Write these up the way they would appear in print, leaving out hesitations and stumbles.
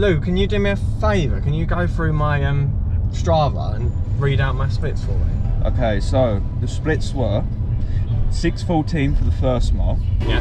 Lou, can you do me a favour? Can you go through my Strava and read out my splits for me? Okay, so the splits were 6:14 for the first mile. Yeah.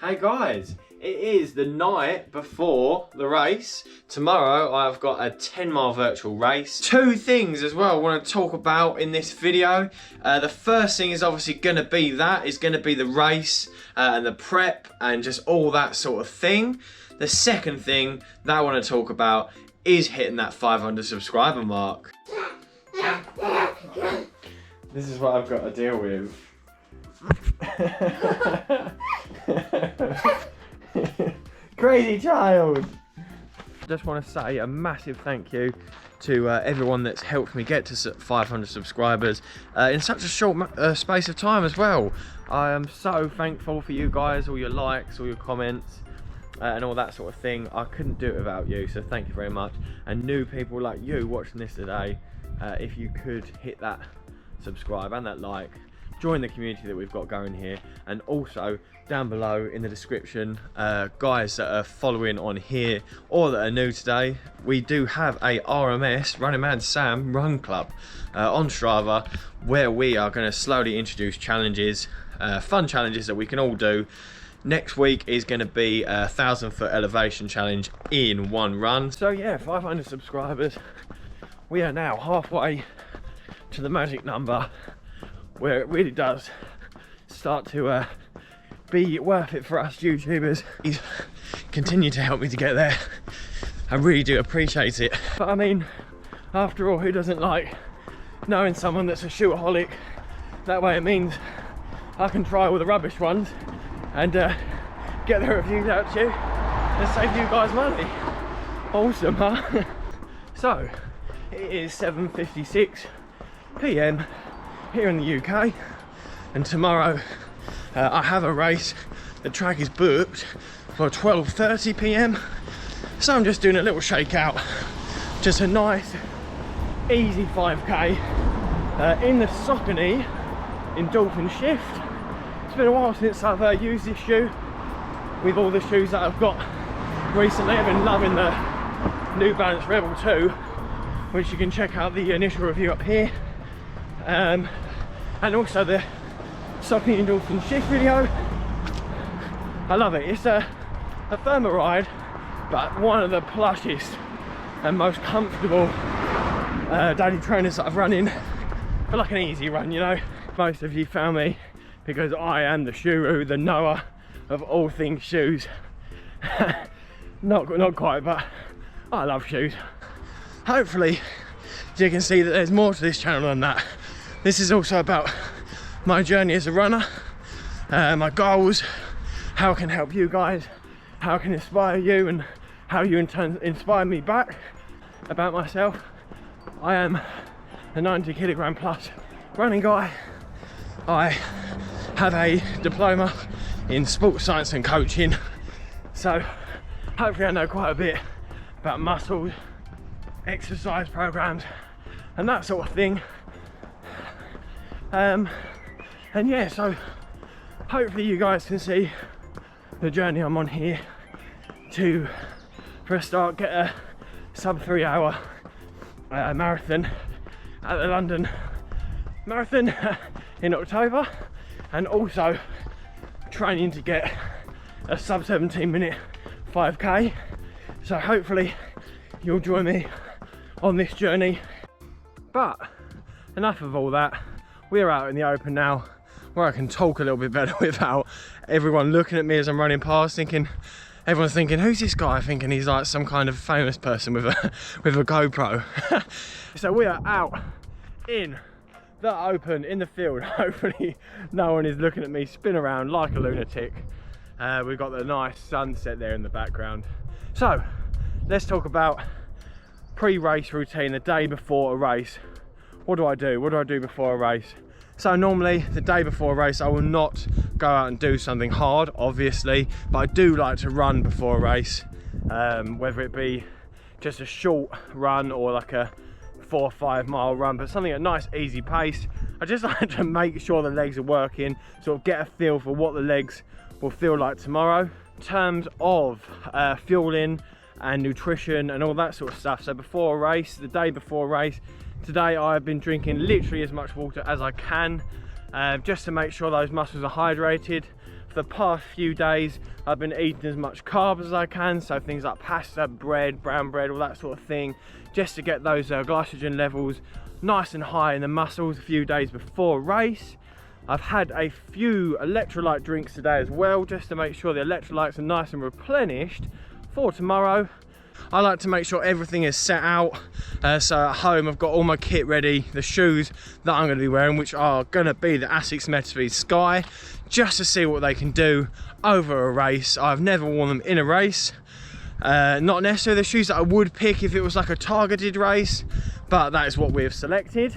Hey guys, it is the night before the race. Tomorrow I've got a 10-mile virtual race. Two things as well I want to talk about in this video. The first thing is obviously going to be the race and the prep and just all that sort of thing. The second thing that I want to talk about is hitting that 500 subscriber mark. This is what I've got to deal with. Crazy child. Just want to say a massive thank you to everyone that's helped me get to 500 subscribers in such a short space of time as well. I am so thankful for you guys, all your likes, all your comments and all that sort of thing. I couldn't do it without you, so thank you very much. And new people like you watching this today, if you could hit that subscribe and that like, join the community that we've got going here. And also down below in the description, guys that are following on here or that are new today, we do have a RMS, Running Man Sam Run Club on Strava, where we are going to slowly introduce challenges, fun challenges that we can all do. Next week is going to be a 1,000-foot elevation challenge in one run. So yeah, 500 subscribers. We are now halfway to the magic number, where it really does start to be worth it for us YouTubers. He's continued to help me to get there. I really do appreciate it. But I mean, after all, who doesn't like knowing someone that's a shootaholic? That way it means I can try all the rubbish ones and get the reviews out to you and save you guys money. Awesome, huh? So, it is 7:56 PM here in the UK, and tomorrow I have a race. The track is booked for 12:30 PM, so I'm just doing a little shakeout, just a nice easy 5k in the Saucony in Dolphin Shift. It's been a while since I've used this shoe. With all the shoes that I've got recently, I've been loving the New Balance Rebel 2, which you can check out the initial review up here. And also the Saucony and Dolphin Shift video. I love it. It's a firmer ride, but one of the plushest and most comfortable daily trainers that I've run in for like an easy run, you know. Most of you found me because I am the shuru, the knower of all things shoes. not quite, but I love shoes. Hopefully you can see that there's more to this channel than that. This is also about my journey as a runner, my goals, how I can help you guys, how I can inspire you, and how you in turn inspire me back. About myself, I am a 90 kilogram plus running guy. I have a diploma in sports science and coaching, so hopefully I know quite a bit about muscles, exercise programs and that sort of thing. And yeah, so hopefully you guys can see the journey I'm on here to, for a start, get a sub 3 hour marathon at the London Marathon in October, and also training to get a sub 17-minute 5k. So hopefully you'll join me on this journey. But enough of all that, we're out in the open now. where I can talk a little bit better without everyone looking at me as I'm running past, everyone's thinking, who's this guy? Thinking he's like some kind of famous person with a GoPro. So we are out in the open, in the field. Hopefully no one is looking at me spin around like a lunatic. We've got the nice sunset there in the background. So let's talk about pre-race routine, the day before a race. What do I do? What do I do before a race? So normally the day before a race I will not go out and do something hard, obviously, but I do like to run before a race, whether it be just a short run or like a 4 or 5 mile run, but something at a nice easy pace. I just like to make sure the legs are working, sort of get a feel for what the legs will feel like tomorrow. In terms of fueling and nutrition and all that sort of stuff, so before a race, the day before a race, today I've been drinking literally as much water as I can, just to make sure those muscles are hydrated. For the past few days I've been eating as much carbs as I can, so things like pasta, bread, brown bread, all that sort of thing, just to get those glycogen levels nice and high in the muscles a few days before a race. I've had a few electrolyte drinks today as well, just to make sure the electrolytes are nice and replenished for tomorrow. I like to make sure everything is set out, so at home I've got all my kit ready, the shoes that I'm going to be wearing, which are going to be the ASICS Metaspeed Sky, just to see what they can do over a race. I've never worn them in a race, not necessarily the shoes that I would pick if it was like a targeted race, but that is what we've selected.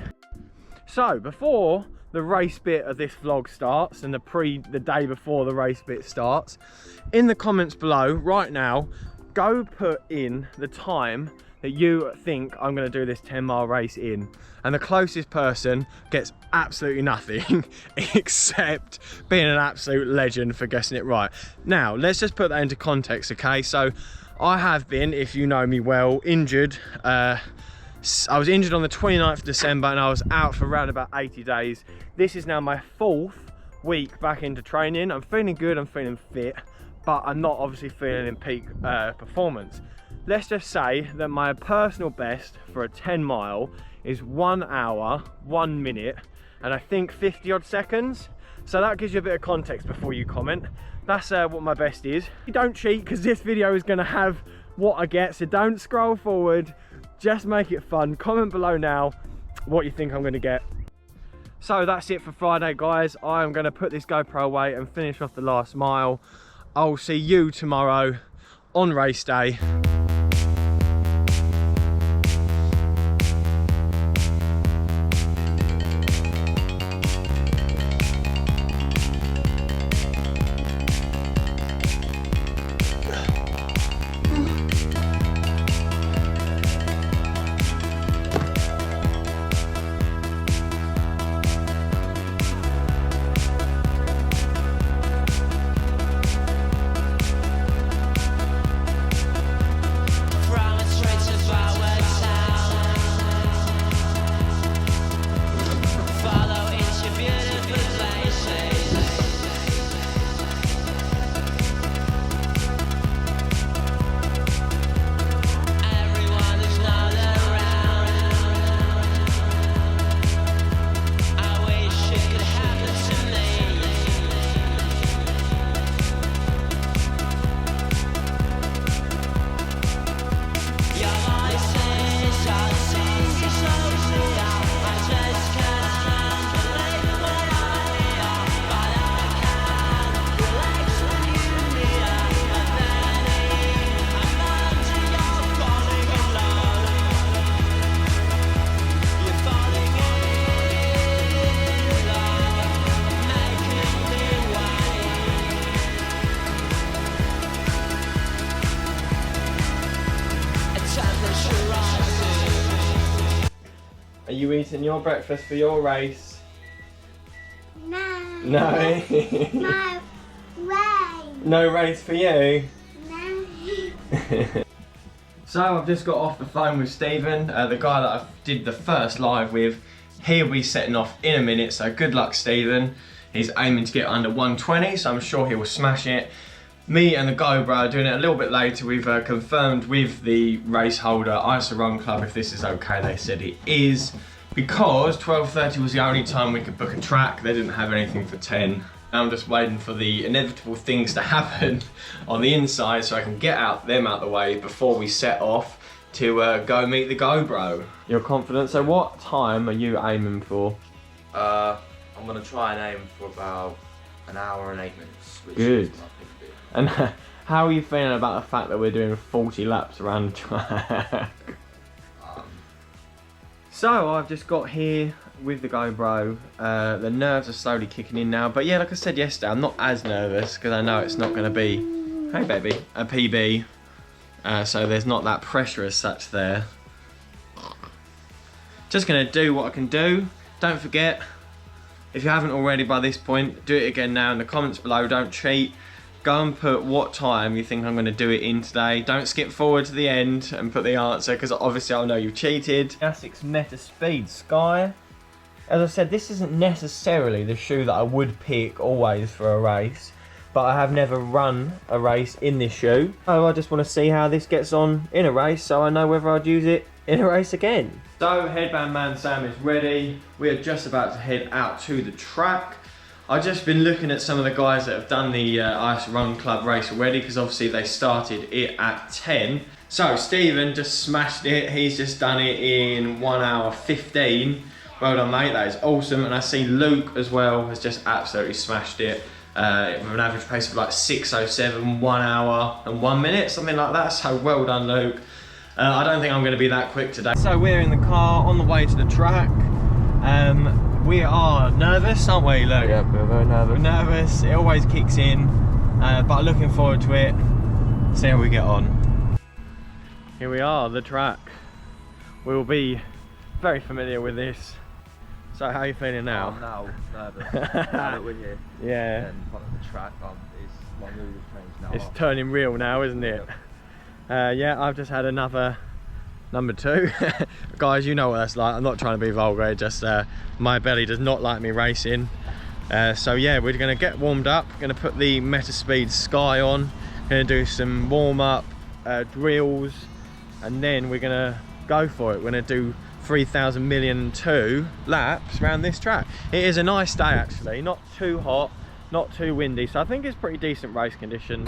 So before the race bit of this vlog starts and the day before the race bit starts, in the comments below right now, go put in the time that you think I'm going to do this 10-mile race in, and the closest person gets absolutely nothing except being an absolute legend for guessing it right. Now let's just put that into context, okay? So I have been, if you know me well, injured. I was injured on the 29th of December and I was out for around about 80 days. This is now my 4th week back into training. I'm feeling good, I'm feeling fit, but I'm not obviously feeling in peak performance. Let's just say that my personal best for a 10 mile is 1 hour, 1 minute, and I think 50 odd seconds. So that gives you a bit of context before you comment. That's what my best is. You don't cheat, because this video is gonna have what I get, so don't scroll forward, just make it fun. Comment below now what you think I'm gonna get. So that's it for Friday, guys. I'm gonna put this GoPro away and finish off the last mile. I'll see you tomorrow on race day. Are you eating your breakfast for your race? No. No? No race. No race for you? No. So I've just got off the phone with Stephen, the guy that I did the first live with. He'll be setting off in a minute, so good luck, Stephen. He's aiming to get under 120, so I'm sure he will smash it. Me and the GoPro are doing it a little bit later. We've confirmed with the race holder, ISA Run Club, if this is okay. They said it is. because 12:30 was the only time we could book a track. They didn't have anything for 10. I'm just waiting for the inevitable things to happen on the inside so I can get them out the way before we set off to go meet the GoBro. You're confident? So what time are you aiming for? I'm gonna try and aim for about an hour and 8 minutes. Which Good. Is my PB. And how are you feeling about the fact that we're doing 40 laps around the track? So I've just got here with the GoPro. The nerves are slowly kicking in now, but yeah, like I said yesterday, I'm not as nervous because I know it's not going to be, hey baby, a PB. So there's not that pressure as such there. Just going to do what I can do. Don't forget, if you haven't already by this point, do it again now in the comments below. Don't cheat. Go and put what time you think I'm going to do it in today. Don't skip forward to the end and put the answer, because obviously I'll know you've cheated. ASICS metaspeed Sky. As I said, this isn't necessarily the shoe that I would pick always for a race, but I have never run a race in this shoe. So I just want to see how this gets on in a race so I know whether I'd use it in a race again. So Headband Man Sam is ready. We are just about to head out to the track. I've just been looking at some of the guys that have done the Ice Run Club race already, because obviously they started it at 10. So Stephen just smashed it. He's just done it in 1 hour 15. Well done, mate, that is awesome. And I see Luke as well has just absolutely smashed it with an average pace of like 6:07, 1 hour and 1 minute, something like that. So well done, Luke. I don't think I'm going to be that quick today. So we're in the car on the way to the track. We are nervous, aren't we, Luke? Yeah, we're very nervous. We're nervous, it always kicks in, but looking forward to it. See how we get on. Here we are, the track. We will be very familiar with this. So how are you feeling now? I'm now nervous. Now that we're here. Yeah. And front of the track, my mood has changed now. It's turning real now, isn't it? Yeah, I've just had another number 2. Guys, you know what that's like. I'm not trying to be vulgar, just my belly does not like me racing. So yeah, we're going to get warmed up, going to put the metaspeed Sky on, going to do some warm-up drills, and then we're going to go for it. We're going to do 3,000,002 laps around this track. It is a nice day actually, not too hot, not too windy, so I think it's pretty decent race conditions.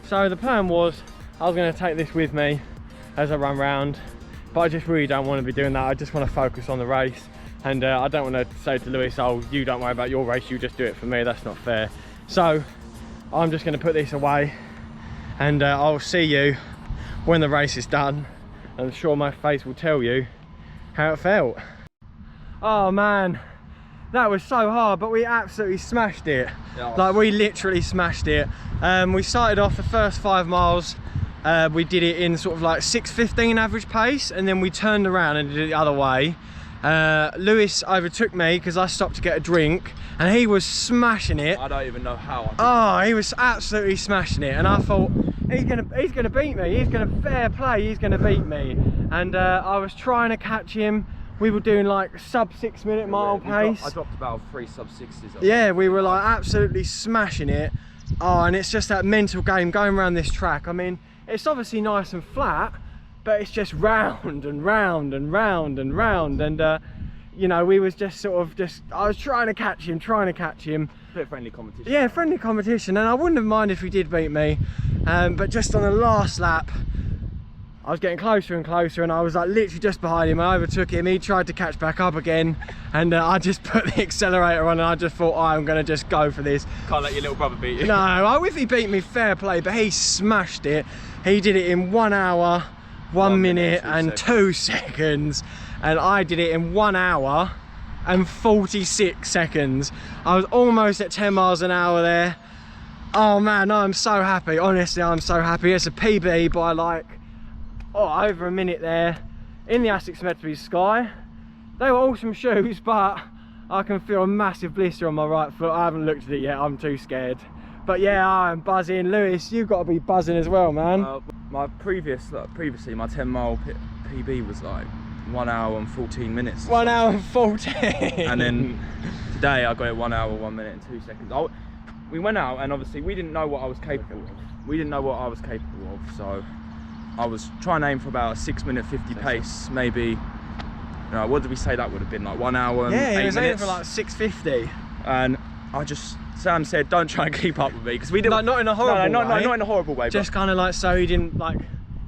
So the plan was I was going to take this with me as I run round, but I just really don't want to be doing that. I just want to focus on the race, and I don't want to say to Lewis, oh, you don't worry about your race, you just do it for me. That's not fair. So I'm just going to put this away, and I'll see you when the race is done. I'm sure my face will tell you how it felt. Oh man, that was so hard, but we absolutely smashed it. Yeah, like we literally smashed it. We started off the first 5 miles, we did it in sort of like 6:15 average pace, and then we turned around and did it the other way. Lewis overtook me because I stopped to get a drink, and he was smashing it. I don't even know how. Oh, he was absolutely smashing it, and I thought he's gonna beat me. He's gonna fair play. He's gonna beat me, and I was trying to catch him. We were doing like sub 6 minute mile pace. I dropped about 3 sub-60s. Yeah, we were like absolutely smashing it. Oh, and it's just that mental game going around this track. I mean, it's obviously nice and flat, but it's just round and round and round and round. And you know, we was just sort of I was trying to catch him. A bit of friendly competition. Yeah, friendly competition, and I wouldn't have minded if he did beat me. But just on the last lap, I was getting closer and closer, and I was like literally just behind him. I overtook him. He tried to catch back up again, and I just put the accelerator on, and I just thought, oh, I'm going to just go for this. Can't let your little brother beat you. No, if he beat me, fair play, but he smashed it. He did it in 1 hour, 1 minute and 2 seconds, and I did it in 1 hour and 46 seconds. I was almost at 10 miles an hour there. Oh man, I'm so happy. Honestly, I'm so happy. It's a PB by like, over a minute there in the ASICS metaspeed Sky. They were awesome shoes, but I can feel a massive blister on my right foot. I haven't looked at it yet, I'm too scared. But yeah, I'm buzzing. Lewis, you've got to be buzzing as well, man. My previously my 10 mile PB was like 1 hour and 14 minutes. 1 hour and 14. And then today I got it 1 hour, 1 minute and 2 seconds. We went out and obviously we didn't know what I was capable of. We didn't know what I was capable of, so I was trying to aim for about a 6:50 pace, maybe. You know, what did we say that would have been, like 1 hour and 8 minutes? Yeah, it was aiming for like 6:50. And Sam said, don't try and keep up with me, because we didn't. Like, not in a horrible way. Not in a horrible way. Just kind of like so he didn't like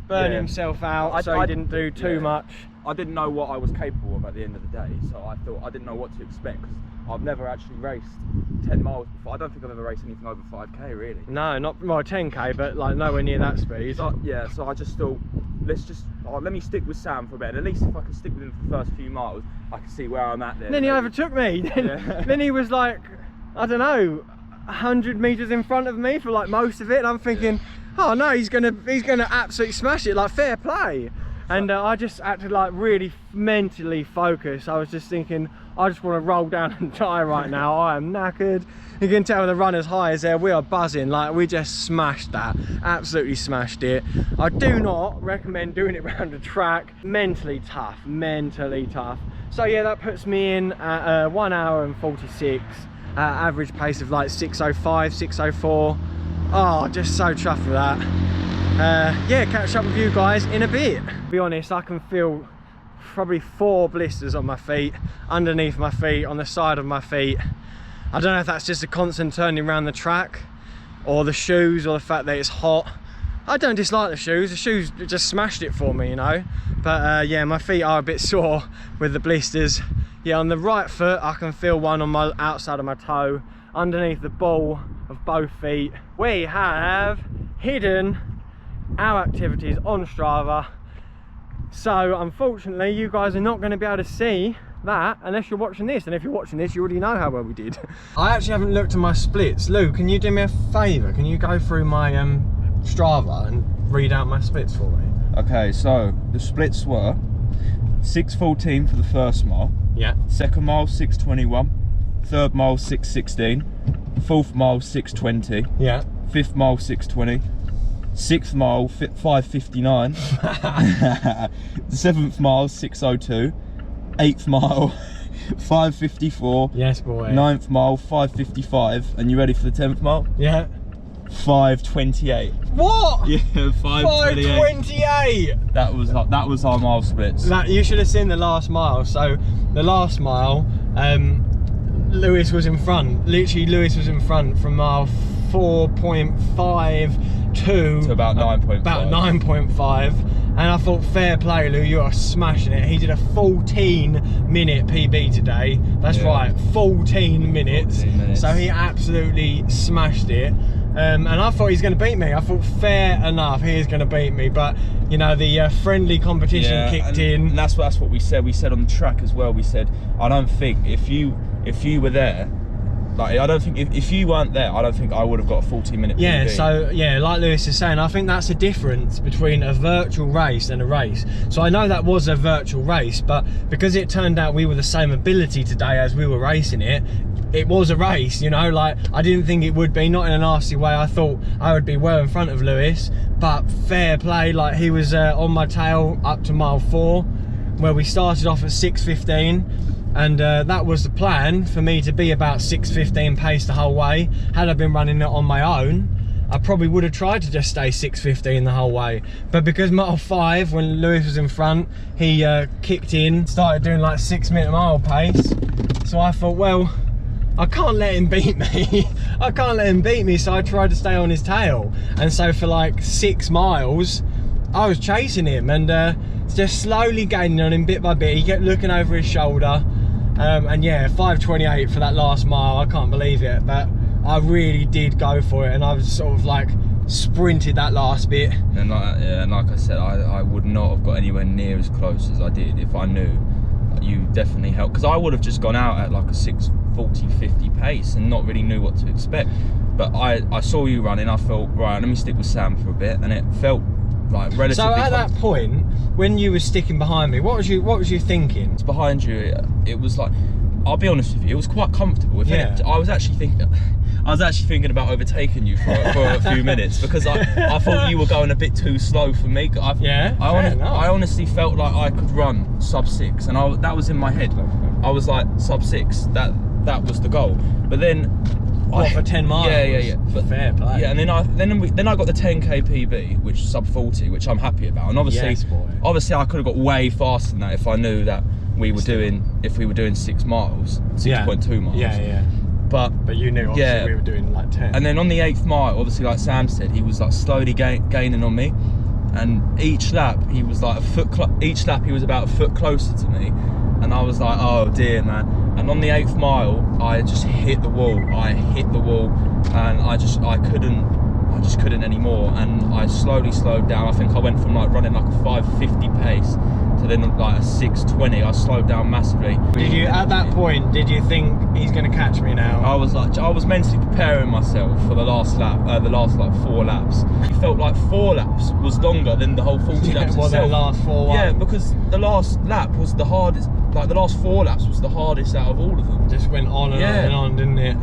burn himself out, so he didn't do too much. I didn't know what I was capable of at the end of the day, so I thought I didn't know what to expect, because I've never actually raced 10 miles before. I don't think I've ever raced anything over 5k really. No, not well, 10k, but like nowhere near that speed. So, yeah, so I just thought, let me stick with Sam for a bit, and at least if I can stick with him for the first few miles, I can see where I'm at there. And then he overtook me. Then he was like, I don't know, 100 meters in front of me for like most of it, and I'm thinking, oh no, he's gonna absolutely smash it, like fair play. And I just had to like really mentally focus. I was just thinking, I just want to roll down and die right now. I am knackered. You can tell the runner's high is there. We are buzzing, like we just smashed that, absolutely smashed it. I do not recommend doing it around a track. Mentally tough. So yeah, that puts me in at 1 hour and 46, average pace of like 6:05, 6:04. Oh, just so chuffed with that. Yeah, catch up with you guys in a bit. To be honest, I can feel probably 4 blisters on my feet, underneath my feet, on the side of my feet. I don't know if that's just a constant turning around the track, or the shoes, or the fact that it's hot. I don't dislike the shoes just smashed it for me, you know. But yeah, my feet are a bit sore with the blisters. Yeah, on the right foot I can feel one on my outside of my toe, underneath the ball of both feet. We have hidden our activities on Strava, so unfortunately you guys are not going to be able to see that unless you're watching this, and if you're watching this you already know how well we did. I actually haven't looked at my splits. Lou, can you do me a favour? Can you go through my Strava and read out my splits for me? Okay, so the splits were 6:14 for the first mile, yeah, second mile 6:21, third mile 6:16, fourth mile 6:20, yeah, fifth mile 6:20, 6th mile 5:59, 7th mile 6:02, 8th mile 5:54, yes boy, 9th mile 5:55, and you ready for the 10th mile? Yeah, 5:28. What? Yeah, 5:28. 5:28. That was our mile splits. That, you should have seen the last mile. So the last mile, Lewis was in front. Literally, Lewis was in front from mile 4.5 to about 9.5. About 9.5. And I thought, fair play, Lou, you are smashing it. He did a 14-minute PB today. That's right, 14 minutes. 14 minutes. So he absolutely smashed it. And I thought he's going to beat me. I thought, fair enough, he is going to beat me. But you know, the friendly competition kicked in. And that's what we said. We said on the track as well. We said, I don't think if you were there, like, I don't think if you weren't there, I don't think I would have got a 14-minute PB. Yeah, so yeah, like Lewis is saying, I think that's the difference between a virtual race and a race. So I know that was a virtual race, but because it turned out we were the same ability today as we were racing it, it was a race, you know. Like, I didn't think it would be, not in a nasty way. I thought I would be well in front of Lewis, but fair play, like he was on my tail up to mile 4, where we started off at 6:15. And that was the plan, for me to be about 6:15 pace the whole way. Had I been running it on my own, I probably would have tried to just stay 6:15 the whole way. But because mile 5, when Lewis was in front, he kicked in, started doing like 6-minute mile pace. So I thought, well, I can't let him beat me. I can't let him beat me, so I tried to stay on his tail. And so for like 6 miles, I was chasing him and just slowly gaining on him bit by bit. He kept looking over his shoulder. And yeah, 5:28 for that last mile. I can't believe it, but I really did go for it, and I was sort of like sprinted that last bit. And like I said, I would not have got anywhere near as close as I did if I knew you definitely helped, because I would have just gone out at like a 6:40, 50 pace and not really knew what to expect. But I saw you running, I thought, right, let me stick with Sam for a bit, and it felt like relatively. So at that point, when you were sticking behind me, what was you thinking? Behind you, it was like, I'll be honest with you, it was quite comfortable. I was actually thinking about overtaking you for a few minutes because I thought you were going a bit too slow for me. I honestly felt like I could run sub 6, and that was in my head. I was like, sub 6, that was the goal. But then for 10 miles? Yeah. But, fair play. Yeah, and then I got the 10k PB, which is sub 40, which I'm happy about. And obviously I could have got way faster than that if I knew that we were doing 6 miles, 6.2 miles. Yeah. But you knew obviously we were doing like 10. And then on the 8th mile, obviously, like Sam said, he was like slowly gaining on me, and each lap he was like he was about a foot closer to me, and I was like, oh dear, man. And on the 8th mile, I just hit the wall. And I just couldn't anymore. And I slowly slowed down. I think I went from like running like a 5:50 pace to then like a 6:20. I slowed down massively. At that point, did you think he's going to catch me now? I was mentally preparing myself for the last lap, the last like 4 laps. It felt like 4 laps was longer than the whole 40 laps itself. The last 4 Yeah, because the last lap was the hardest. Like the last 4 laps was the hardest out of all of them. Just went on and on and on, didn't it?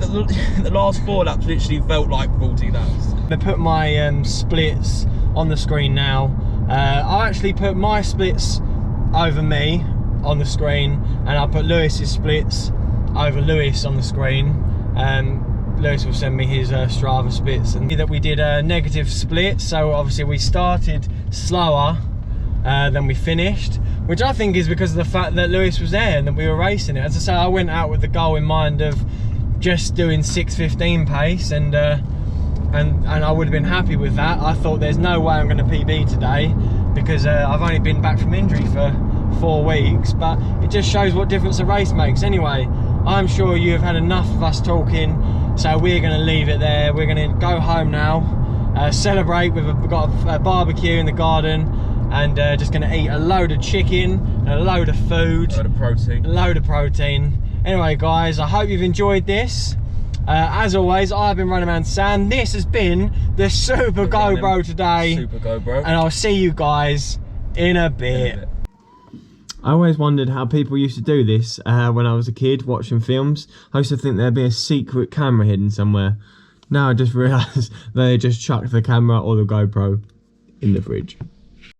The last 4 laps literally felt like 40 laps. I put my splits on the screen now. I actually put my splits over me on the screen, and I put Lewis's splits over Lewis on the screen. Lewis will send me his Strava splits, and that we did a negative split. So obviously we started slower than we finished, which I think is because of the fact that Lewis was there and that we were racing it. As I say, I went out with the goal in mind of just doing 6:15 pace, and I would have been happy with that. I thought there's no way I'm going to PB today because I've only been back from injury for 4 weeks, but it just shows what difference a race makes. Anyway, I'm sure you have had enough of us talking, so we're going to leave it there. We're going to go home now, celebrate. We've got a barbecue in the garden, and just going to eat a load of chicken and a load of food. A load of protein. Anyway, guys, I hope you've enjoyed this. As always, I've been Runningman Sam. This has been the Super GoBro today. Super GoBro. And I'll see you guys in a bit. I always wondered how people used to do this when I was a kid watching films. I used to think there'd be a secret camera hidden somewhere. Now I just realised they just chucked the camera or the GoPro in the fridge.